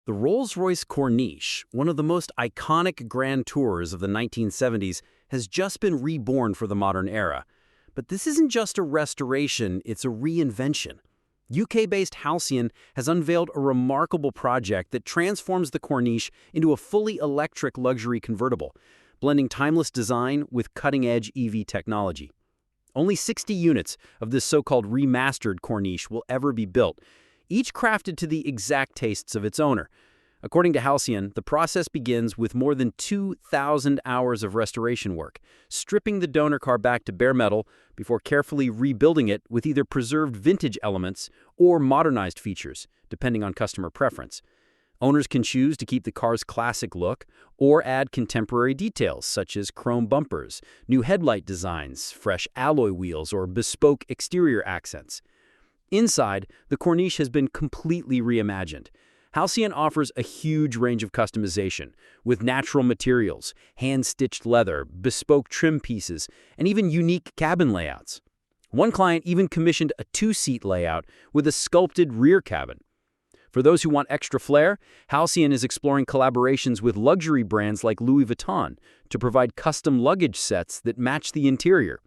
The Rolls-Royce Corniche, one of the most iconic grand tours of the 1970s, has just been reborn for the modern era. But this isn't just a restoration, it's a reinvention. UK-based Halcyon has unveiled a remarkable project that transforms the Corniche into a fully electric luxury convertible, blending timeless design with cutting-edge EV technology. Only 60 units of this so-called remastered Corniche will ever be built, each crafted to the exact tastes of its owner. According to Halcyon, the process begins with more than 2,000 hours of restoration work, stripping the donor car back to bare metal before carefully rebuilding it with either preserved vintage elements or modernized features, depending on customer preference. Owners can choose to keep the car's classic look or add contemporary details such as chrome bumpers, new headlight designs, fresh alloy wheels, or bespoke exterior accents. Inside, the Corniche has been completely reimagined. Halcyon offers a huge range of customization, with natural materials, hand-stitched leather, bespoke trim pieces, and even unique cabin layouts. One client even commissioned a two-seat layout with a sculpted rear cabin. For those who want extra flair, Halcyon is exploring collaborations with luxury brands like Louis Vuitton to provide custom luggage sets that match the interior.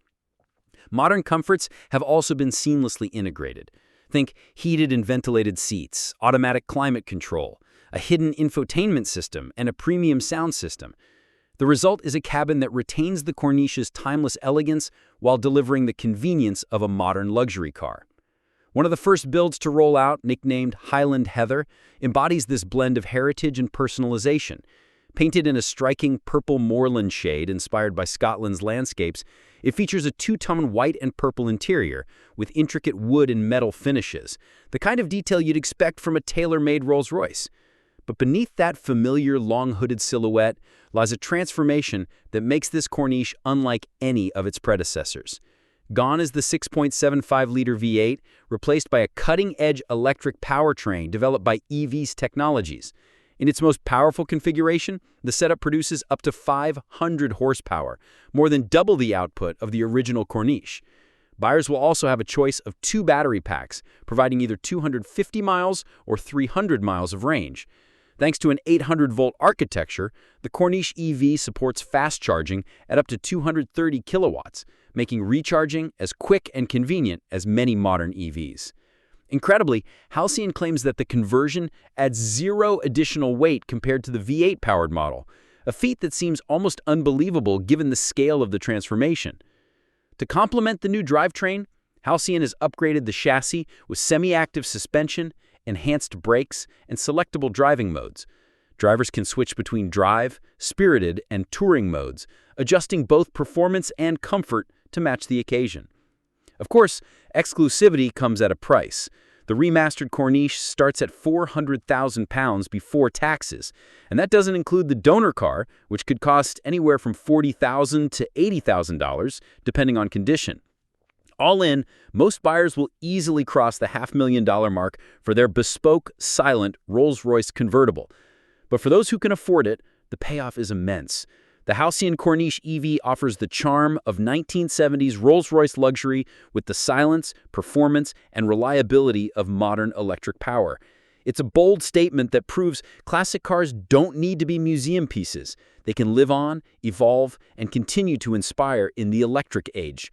Modern comforts have also been seamlessly integrated. Think heated and ventilated seats, automatic climate control, a hidden infotainment system, and a premium sound system. The result is a cabin that retains the Corniche's timeless elegance while delivering the convenience of a modern luxury car. One of the first builds to roll out, nicknamed Highland Heather, embodies this blend of heritage and personalization. Painted in a striking purple moorland shade inspired by Scotland's landscapes, it features a two-tone white and purple interior with intricate wood and metal finishes, the kind of detail you'd expect from a tailor-made Rolls-Royce. But beneath that familiar long-hooded silhouette lies a transformation that makes this Corniche unlike any of its predecessors. Gone is the 6.75-liter V8, replaced by a cutting-edge electric powertrain developed by EV's technologies. In its most powerful configuration, the setup produces up to 500 horsepower, more than double the output of the original Corniche. Buyers will also have a choice of two battery packs, providing either 250 miles or 300 miles of range. Thanks to an 800-volt architecture, the Corniche EV supports fast charging at up to 230 kilowatts, making recharging as quick and convenient as many modern EVs. Incredibly, Halcyon claims that the conversion adds zero additional weight compared to the V8-powered model, a feat that seems almost unbelievable given the scale of the transformation. To complement the new drivetrain, Halcyon has upgraded the chassis with semi-active suspension, enhanced brakes, and selectable driving modes. Drivers can switch between drive, spirited, and touring modes, adjusting both performance and comfort to match the occasion. Of course, exclusivity comes at a price. The remastered Corniche starts at £400,000 before taxes, and that doesn't include the donor car, which could cost anywhere from $40,000 to $80,000, depending on condition. All in, most buyers will easily cross the $500,000 mark for their bespoke, silent Rolls-Royce convertible. But for those who can afford it, the payoff is immense. The Halcyon Corniche EV offers the charm of 1970s Rolls-Royce luxury with the silence, performance, and reliability of modern electric power. It's a bold statement that proves classic cars don't need to be museum pieces. They can live on, evolve, and continue to inspire in the electric age.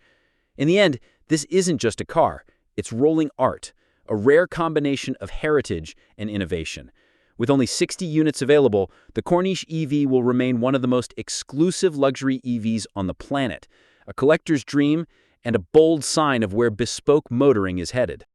In the end, this isn't just a car. It's rolling art, a rare combination of heritage and innovation. With only 60 units available, the Corniche EV will remain one of the most exclusive luxury EVs on the planet, a collector's dream and a bold sign of where bespoke motoring is headed.